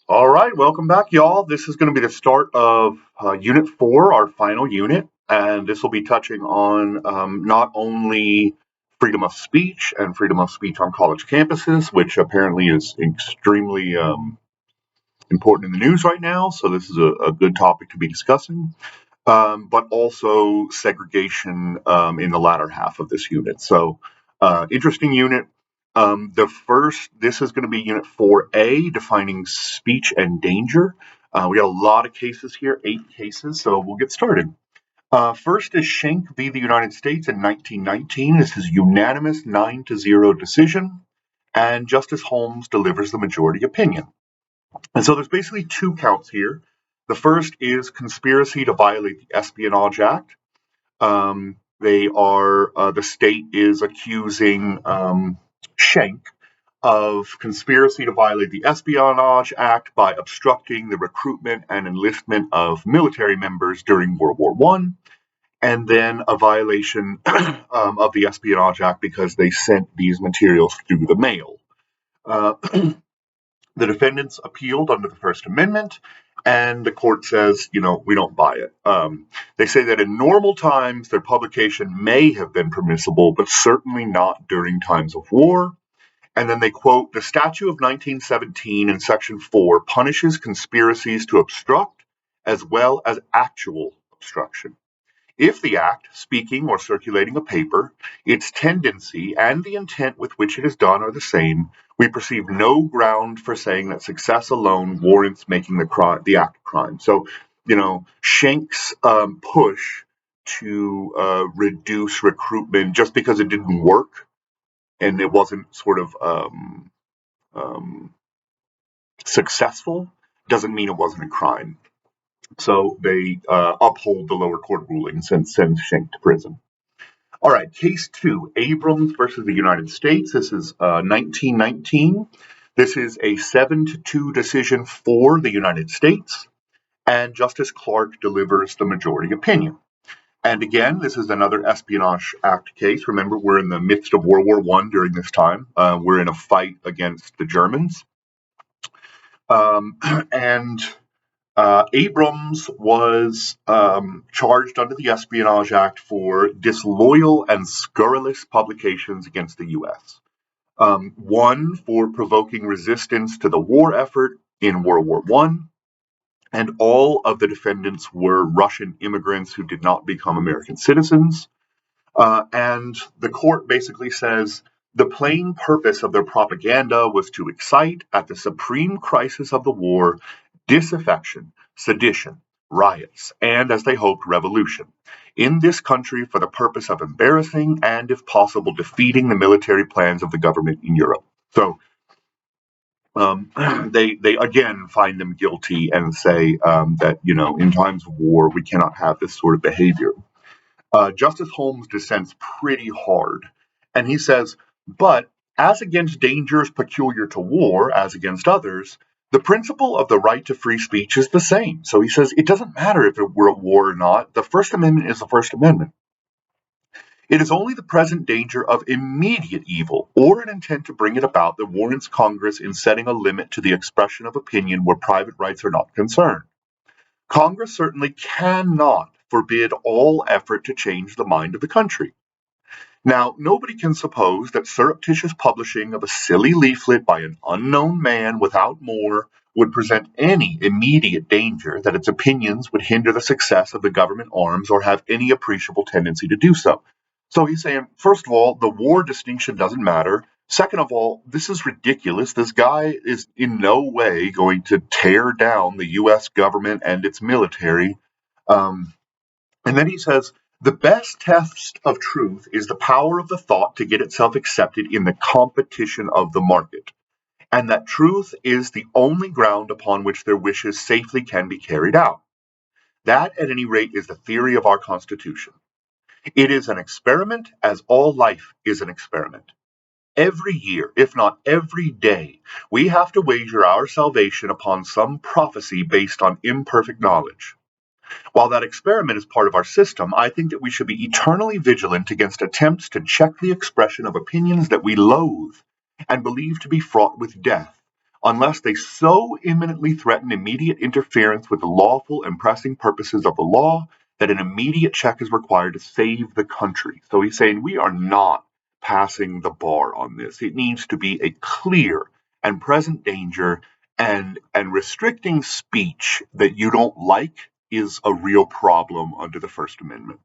All right, welcome back, y'all. This is going to be the start of Unit 4, our final unit, and this will be touching on not only freedom of speech and freedom of speech on college campuses, which apparently is extremely important in the news right now, so this is a good topic to be discussing, but also segregation in the latter half of this unit. So, interesting unit. This is going to be Unit 4A, defining speech and danger. We got a lot of cases here, 8 cases, so we'll get started. First is Schenck v. the United States in 1919. This is unanimous 9-0 decision, and Justice Holmes delivers the majority opinion. And so there's basically 2 counts here. The first is conspiracy to violate the Espionage Act. The state is accusing Schenck of conspiracy to violate the Espionage Act by obstructing the recruitment and enlistment of military members during World War One, and then a violation of the Espionage Act because they sent these materials through the mail. The defendants appealed under the First Amendment, and the court says, we don't buy it. They say that in normal times, their publication may have been permissible, but certainly not during times of war. And then they quote, the statute of 1917 in Section 4 punishes conspiracies to obstruct as well as actual obstruction. If the act, speaking or circulating a paper, its tendency and the intent with which it is done are the same, we perceive no ground for saying that success alone warrants making the act a crime. So, Schenck's push to reduce recruitment just because it didn't work and it wasn't sort of successful doesn't mean it wasn't a crime. So they uphold the lower court rulings and send Schenck to prison. All right, case 2, Abrams versus the United States. This is 1919. This is a 7-2 decision for the United States, and Justice Clark delivers the majority opinion. And again, this is another Espionage Act case. Remember, we're in the midst of World War I during this time. We're in a fight against the Germans. And Abrams was charged under the Espionage Act for disloyal and scurrilous publications against the U.S. One for provoking resistance to the war effort in World War I, and all of the defendants were Russian immigrants who did not become American citizens. And the court basically says the plain purpose of their propaganda was to excite, at the supreme crisis of the war, disaffection, sedition, riots, and, as they hoped, revolution in this country for the purpose of embarrassing and, if possible, defeating the military plans of the government in Europe. So they again find them guilty and say that, in times of war, we cannot have this sort of behavior. Justice Holmes dissents pretty hard, and he says, but as against dangers peculiar to war, as against others, the principle of the right to free speech is the same. So he says it doesn't matter if we're at war or not. The First Amendment is the First Amendment. It is only the present danger of immediate evil or an intent to bring it about that warrants Congress in setting a limit to the expression of opinion where private rights are not concerned. Congress certainly cannot forbid all effort to change the mind of the country. Now, nobody can suppose that surreptitious publishing of a silly leaflet by an unknown man without more would present any immediate danger that its opinions would hinder the success of the government arms or have any appreciable tendency to do so. So he's saying, first of all, the war distinction doesn't matter. Second of all, this is ridiculous. This guy is in no way going to tear down the U.S. government and its military. And then he says, the best test of truth is the power of the thought to get itself accepted in the competition of the market, and that truth is the only ground upon which their wishes safely can be carried out. That, at any rate, is the theory of our Constitution. It is an experiment, as all life is an experiment. Every year, if not every day, we have to wager our salvation upon some prophecy based on imperfect knowledge. While that experiment is part of our system, I think that we should be eternally vigilant against attempts to check the expression of opinions that we loathe and believe to be fraught with death, unless they so imminently threaten immediate interference with the lawful and pressing purposes of the law that an immediate check is required to save the country. So he's saying we are not passing the bar on this. It needs to be a clear and present danger, and restricting speech that you don't like is a real problem under the First Amendment.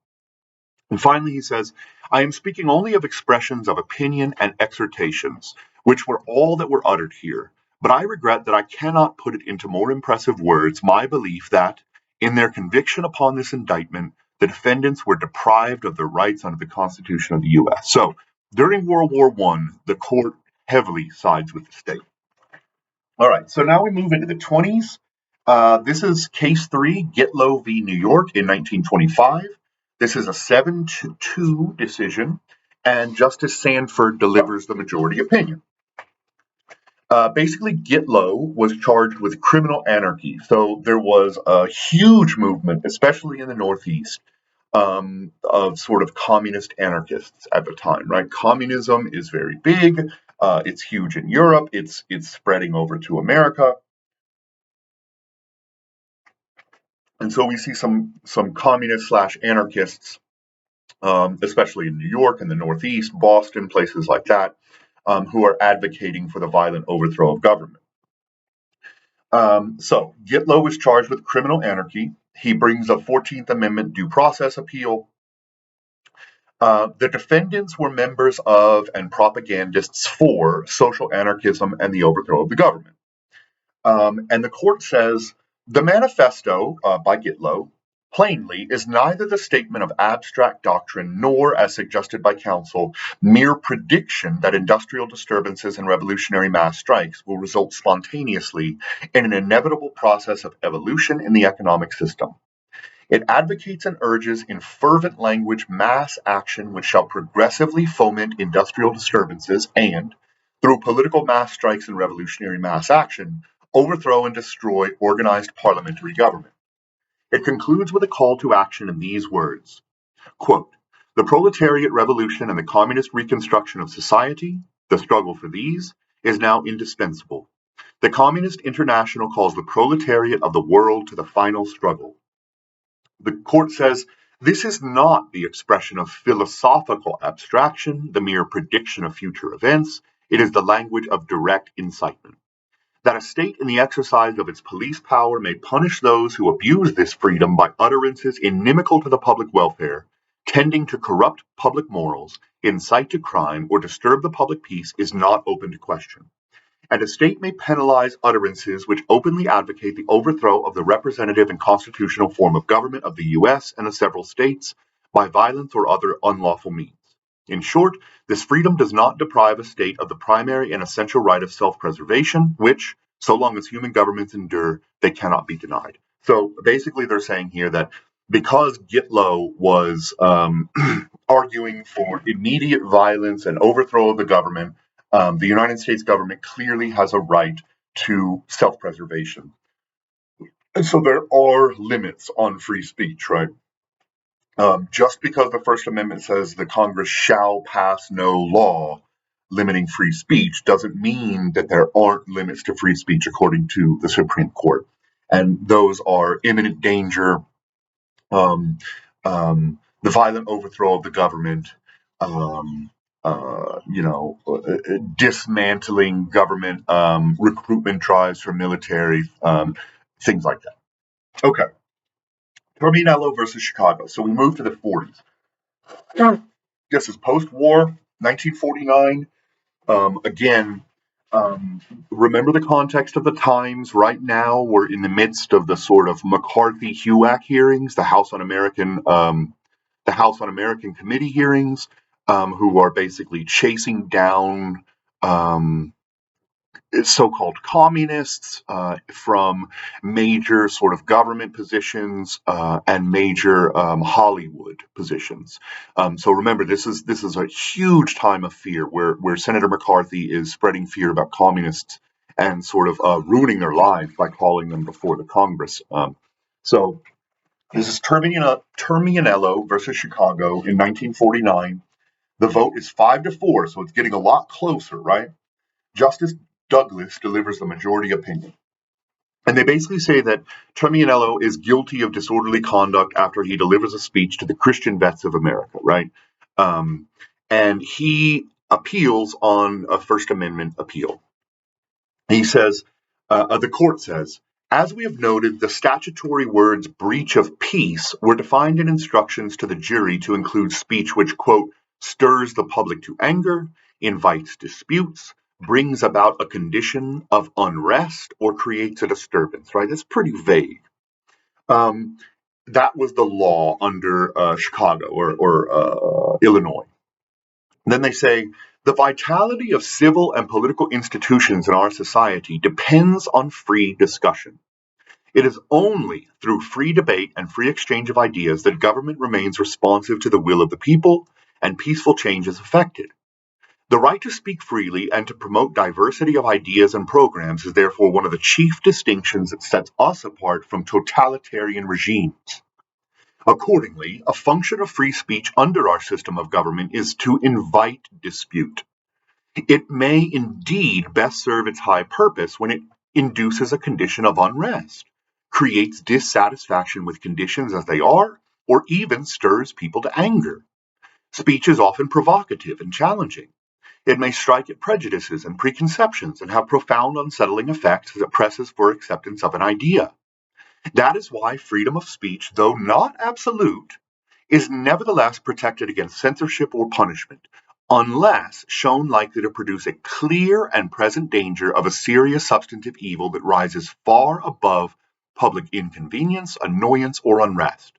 And finally, he says, I am speaking only of expressions of opinion and exhortations, which were all that were uttered here. But I regret that I cannot put it into more impressive words my belief that, in their conviction upon this indictment, the defendants were deprived of their rights under the Constitution of the U.S. So, during World War I, the court heavily sides with the state. All right, so now we move into the 20s. This is case 3, Gitlow v. New York in 1925. This is a 7-2 decision, and Justice Sanford delivers the majority opinion. Basically, Gitlow was charged with criminal anarchy. So there was a huge movement, especially in the Northeast, of sort of communist anarchists at the time, right? Communism is very big. It's huge in Europe. It's spreading over to America. And so we see some communist slash anarchists, especially in New York and the Northeast, Boston, places like that, who are advocating for the violent overthrow of government. So Gitlow was charged with criminal anarchy. He brings a 14th Amendment due process appeal. The defendants were members of and propagandists for social anarchism and the overthrow of the government. And the court says the manifesto by Gitlow plainly is neither the statement of abstract doctrine nor, as suggested by counsel, mere prediction that industrial disturbances and revolutionary mass strikes will result spontaneously in an inevitable process of evolution in the economic system. It advocates and urges in fervent language mass action which shall progressively foment industrial disturbances and, through political mass strikes and revolutionary mass action, overthrow and destroy organized parliamentary government. It concludes with a call to action in these words, quote, the proletariat revolution and the communist reconstruction of society, the struggle for these, is now indispensable. The Communist International calls the proletariat of the world to the final struggle. The court says this is not the expression of philosophical abstraction, the mere prediction of future events. It is the language of direct incitement. That a state in the exercise of its police power may punish those who abuse this freedom by utterances inimical to the public welfare, tending to corrupt public morals, incite to crime, or disturb the public peace is not open to question. And a state may penalize utterances which openly advocate the overthrow of the representative and constitutional form of government of the U.S. and the several states by violence or other unlawful means. In short, this freedom does not deprive a state of the primary and essential right of self-preservation, which, so long as human governments endure, they cannot be denied. So basically they're saying here that because Gitlow was arguing for immediate violence and overthrow of the government, the United States government clearly has a right to self-preservation. And so there are limits on free speech, right? Just because the First Amendment says the Congress shall pass no law limiting free speech doesn't mean that there aren't limits to free speech according to the Supreme Court. And those are imminent danger, the violent overthrow of the government, dismantling government recruitment drives for military, things like that. Okay. Terminello versus Chicago. So we move to the 40s. This is post-war, 1949. Again, remember the context of the times. Right now, we're in the midst of the sort of McCarthy-HUAC hearings, the House Un-American Committee hearings, who are basically chasing down so-called communists from major sort of government positions and major Hollywood positions. So remember, this is a huge time of fear where Senator McCarthy is spreading fear about communists and sort of ruining their lives by calling them before the Congress. So this is Terminello versus Chicago in 1949. The vote is 5-4, so it's getting a lot closer, right? Justice Douglas delivers the majority opinion. And they basically say that Tremianello is guilty of disorderly conduct after he delivers a speech to the Christian vets of America, right? Um, and he appeals on a First Amendment appeal. He says, the court says, as we have noted, the statutory words breach of peace were defined in instructions to the jury to include speech which, quote, stirs the public to anger, invites disputes, brings about a condition of unrest, or creates a disturbance, right? That's pretty vague. Um, that was the law under Chicago or Illinois. Then they say the vitality of civil and political institutions in our society depends on free discussion. It is only through free debate and free exchange of ideas that government remains responsive to the will of the people and peaceful change is effected. The right to speak freely and to promote diversity of ideas and programs is therefore one of the chief distinctions that sets us apart from totalitarian regimes. Accordingly, a function of free speech under our system of government is to invite dispute. It may indeed best serve its high purpose when it induces a condition of unrest, creates dissatisfaction with conditions as they are, or even stirs people to anger. Speech is often provocative and challenging. It may strike at prejudices and preconceptions and have profound unsettling effects as it presses for acceptance of an idea. That is why freedom of speech, though not absolute, is nevertheless protected against censorship or punishment, unless shown likely to produce a clear and present danger of a serious substantive evil that rises far above public inconvenience, annoyance, or unrest.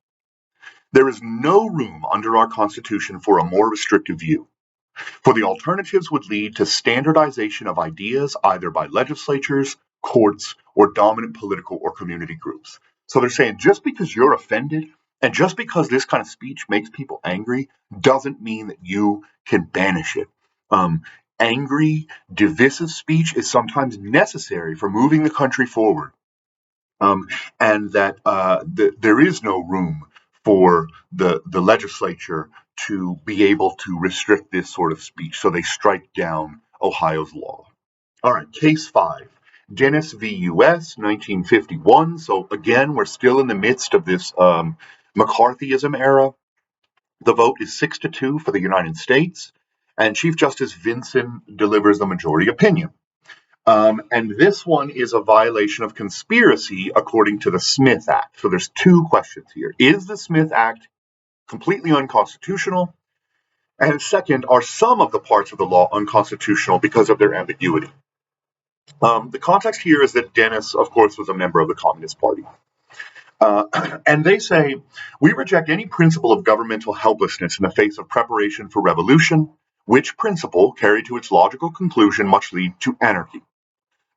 There is no room under our Constitution for a more restrictive view, for the alternatives would lead to standardization of ideas either by legislatures, courts, or dominant political or community groups. So they're saying just because you're offended and just because this kind of speech makes people angry doesn't mean that you can banish it. Angry, divisive speech is sometimes necessary for moving the country forward, um, and that there is no room for the legislature to be able to restrict this sort of speech. So they strike down Ohio's law. All right, case 5. Dennis v. U.S., 1951. So again, we're still in the midst of this McCarthyism era. The vote is 6-2 for the United States, and Chief Justice Vinson delivers the majority opinion. And this one is a violation of conspiracy according to the Smith Act. So there's two questions here. Is the Smith Act completely unconstitutional? And second, are some of the parts of the law unconstitutional because of their ambiguity? The context here is that Dennis, of course, was a member of the Communist Party. And they say, we reject any principle of governmental helplessness in the face of preparation for revolution, which principle, carried to its logical conclusion, must lead to anarchy.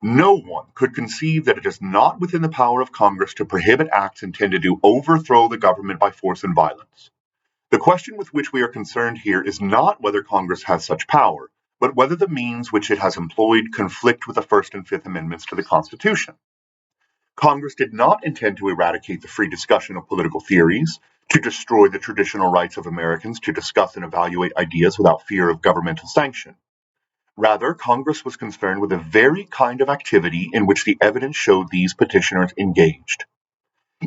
No one could conceive that it is not within the power of Congress to prohibit acts intended to overthrow the government by force and violence. The question with which we are concerned here is not whether Congress has such power, but whether the means which it has employed conflict with the First and Fifth Amendments to the Constitution. Congress did not intend to eradicate the free discussion of political theories, to destroy the traditional rights of Americans to discuss and evaluate ideas without fear of governmental sanction. Rather, Congress was concerned with the very kind of activity in which the evidence showed these petitioners engaged.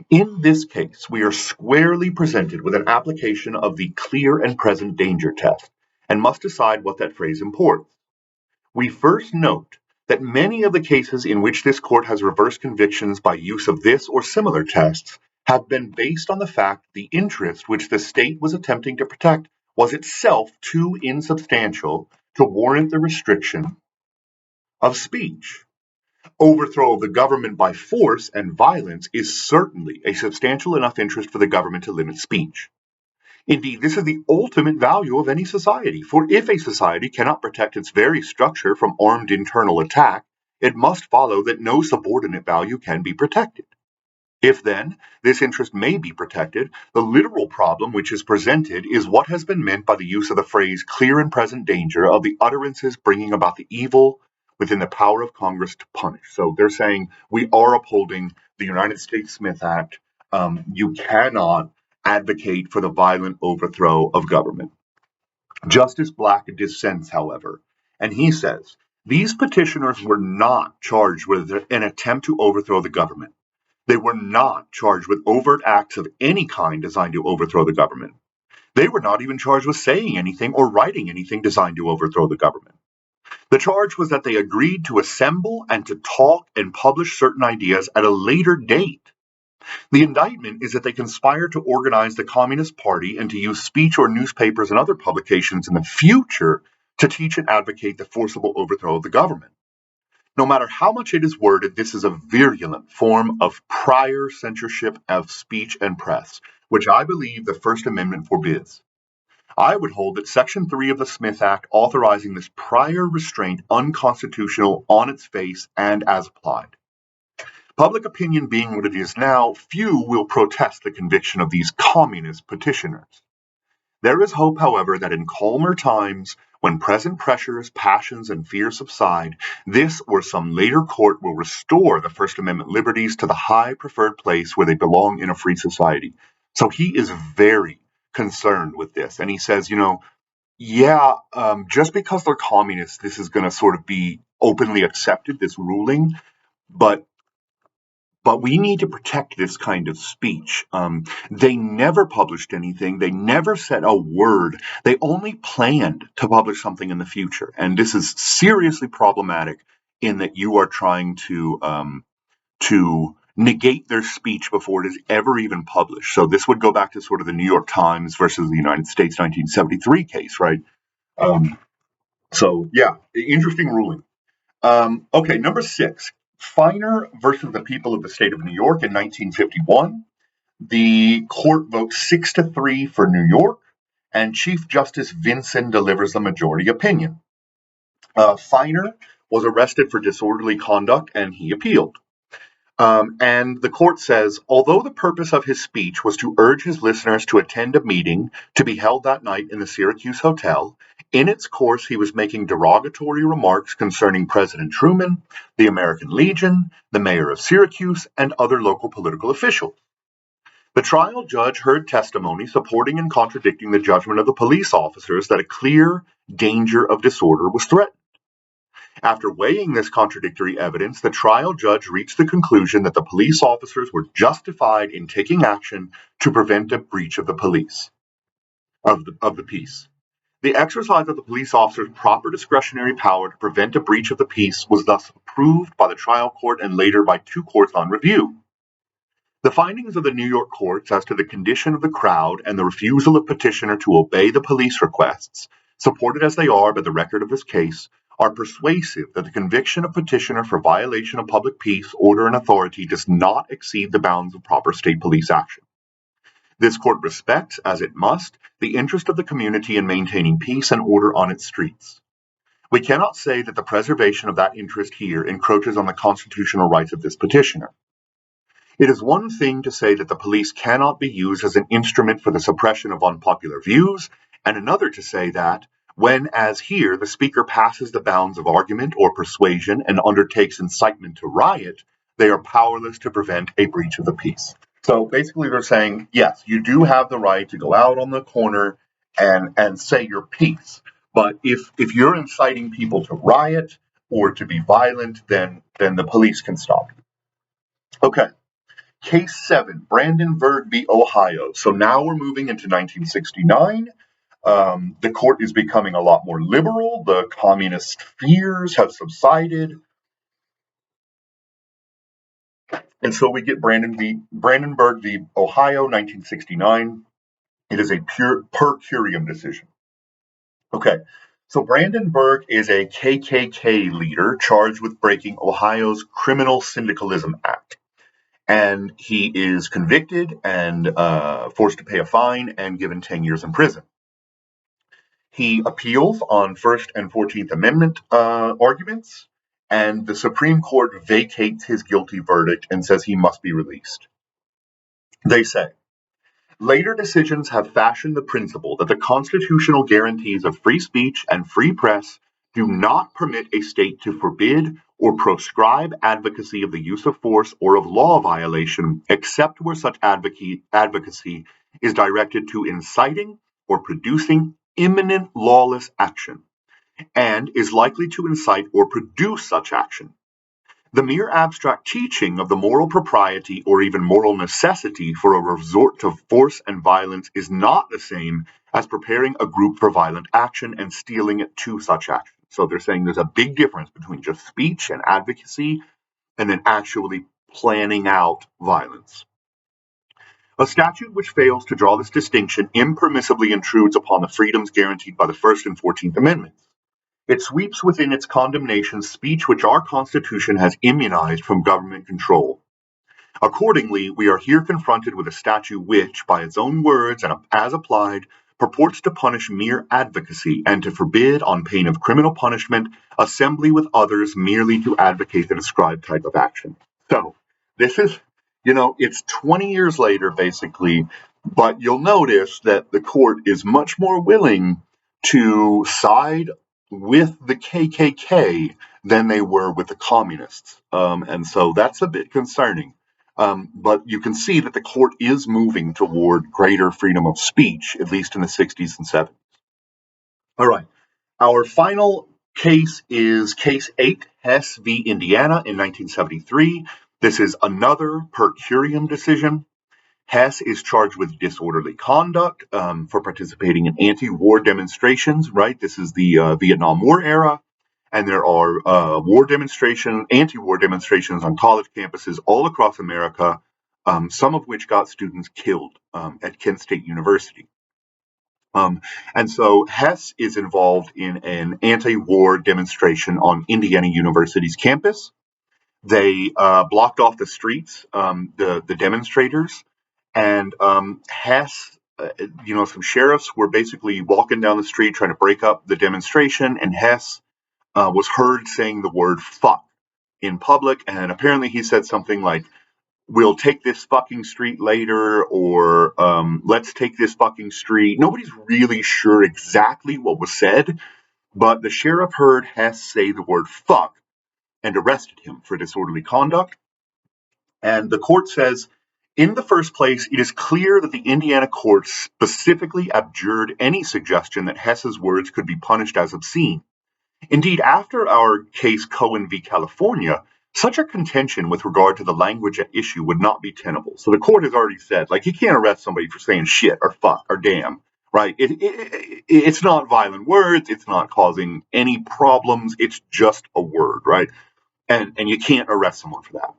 In this case, we are squarely presented with an application of the clear and present danger test, and must decide what that phrase imports. We first note that many of the cases in which this court has reversed convictions by use of this or similar tests have been based on the fact the interest which the state was attempting to protect was itself too insubstantial to warrant the restriction of speech. Overthrow of the government by force and violence is certainly a substantial enough interest for the government to limit speech. Indeed, this is the ultimate value of any society, for if a society cannot protect its very structure from armed internal attack, it must follow that no subordinate value can be protected. If then this interest may be protected, the literal problem which is presented is what has been meant by the use of the phrase clear and present danger of the utterances bringing about the evil within the power of Congress to punish. So they're saying we are upholding the United States Smith Act. You cannot advocate for the violent overthrow of government. Justice Black dissents, however, and he says, These petitioners were not charged with an attempt to overthrow the government. They were not charged with overt acts of any kind designed to overthrow the government. They were not even charged with saying anything or writing anything designed to overthrow the government. The charge was that they agreed to assemble and to talk and publish certain ideas at a later date. The indictment is that they conspired to organize the Communist Party and to use speech or newspapers and other publications in the future to teach and advocate the forcible overthrow of the government. No matter how much it is worded, this is a virulent form of prior censorship of speech and press, which I believe the First Amendment forbids. I would hold that Section 3 of the Smith Act authorizing this prior restraint unconstitutional on its face and as applied. Public opinion being what it is now, few will protest the conviction of these communist petitioners. There is hope, however, that in calmer times, when present pressures, passions, and fears subside, this or some later court will restore the First Amendment liberties to the high preferred place where they belong in a free society. So he is very concerned with this. And he says, just because they're communists, this is going to sort of be openly accepted, this ruling, but we need to protect this kind of speech. They never published anything. They never said a word. They only planned to publish something in the future. And this is seriously problematic in that you are trying to negate their speech before it is ever even published. So this would go back to sort of the New York Times versus the United States 1973 case, right? Interesting ruling. Okay, number 6. Feiner versus the people of the state of New York in 1951. The court votes 6-3 for New York, and Chief Justice Vinson delivers the majority opinion. Feiner was arrested for disorderly conduct, and he appealed. And the court says, although the purpose of his speech was to urge his listeners to attend a meeting to be held that night in the Syracuse Hotel, in its course he was making derogatory remarks concerning President Truman, the American Legion, the mayor of Syracuse, and other local political officials. The trial judge heard testimony supporting and contradicting the judgment of the police officers that a clear danger of disorder was threatened. After weighing this contradictory evidence, the trial judge reached the conclusion that the police officers were justified in taking action to prevent a breach of the peace. The exercise of the police officers' proper discretionary power to prevent a breach of the peace was thus approved by the trial court and later by 2 courts on review. The findings of the New York courts as to the condition of the crowd and the refusal of petitioner to obey the police requests, supported as they are by the record of this case, are persuasive that the conviction of petitioner for violation of public peace, order, and authority does not exceed the bounds of proper state police action. This court respects, as it must, the interest of the community in maintaining peace and order on its streets. We cannot say that the preservation of that interest here encroaches on the constitutional rights of this petitioner. It is one thing to say that the police cannot be used as an instrument for the suppression of unpopular views, and another to say that, when, as here, the speaker passes the bounds of argument or persuasion and undertakes incitement to riot, they are powerless to prevent a breach of the peace. So basically they're saying, yes, you do have the right to go out on the corner and say your piece. But if you're inciting people to riot or to be violent, then the police can stop you. Okay. Case 7, Brandenburg v. Ohio. So now we're moving into 1969. The court is becoming a lot more liberal. The communist fears have subsided. And so we get Brandenburg v. Ohio, 1969. It is a per curiam decision. Okay, so Brandenburg is a KKK leader charged with breaking Ohio's Criminal Syndicalism Act. And he is convicted and forced to pay a fine and given 10 years in prison. He appeals on First and 14th Amendment arguments, and the Supreme Court vacates his guilty verdict and says he must be released. They say, later decisions have fashioned the principle that the constitutional guarantees of free speech and free press do not permit a state to forbid or proscribe advocacy of the use of force or of law violation, except where such advocacy is directed to inciting or producing imminent lawless action. and is likely to incite or produce such action. The mere abstract teaching of the moral propriety or even moral necessity for a resort to force and violence is not the same as preparing a group for violent action and steeling it to such action. So they're saying there's a big difference between just speech and advocacy and then actually planning out violence. A statute which fails to draw this distinction impermissibly intrudes upon the freedoms guaranteed by the First and 14th Amendments. It sweeps within its condemnation speech which our Constitution has immunized from government control. Accordingly, we are here confronted with a statute which, by its own words and as applied, purports to punish mere advocacy and to forbid, on pain of criminal punishment, assembly with others merely to advocate the described type of action. So, this is, it's 20 years later, basically, but you'll notice that the court is much more willing to side with the KKK than they were with the communists. And so that's a bit concerning. But you can see that the court is moving toward greater freedom of speech, at least in the 60s and 70s. All right. Our final case is Case 8, Hess v. Indiana in 1973. This is another per curiam decision. Hess is charged with disorderly conduct for participating in anti-war demonstrations, right? This is the Vietnam War era. And there are anti-war demonstrations on college campuses all across America, some of which got students killed at Kent State University. And so Hess is involved in an anti-war demonstration on Indiana University's campus. They blocked off the streets, the demonstrators, and Hess, some sheriffs were basically walking down the street trying to break up the demonstration, and Hess was heard saying the word fuck in public, and apparently he said something like, "We'll take this fucking street later," or "Let's take this fucking street." Nobody's really sure exactly what was said, but the sheriff heard Hess say the word fuck and arrested him for disorderly conduct. And the court says, in the first place, it is clear that the Indiana courts specifically abjured any suggestion that Hess's words could be punished as obscene. Indeed, after our case Cohen v. California, such a contention with regard to the language at issue would not be tenable. So the court has already said, you can't arrest somebody for saying shit or fuck or damn, right? It's not violent words. It's not causing any problems. It's just a word, right? And you can't arrest someone for that.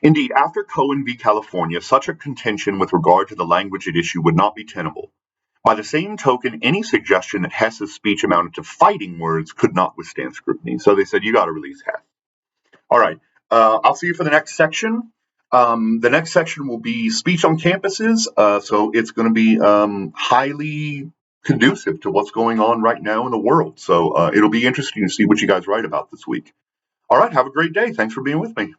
Indeed, after Cohen v. California, such a contention with regard to the language at issue would not be tenable. By the same token, any suggestion that Hess's speech amounted to fighting words could not withstand scrutiny. So they said, you got to release Hess. All right. I'll see you for the next section. The next section will be speech on campuses. So it's going to be highly conducive to what's going on right now in the world. So it'll be interesting to see what you guys write about this week. All right. Have a great day. Thanks for being with me.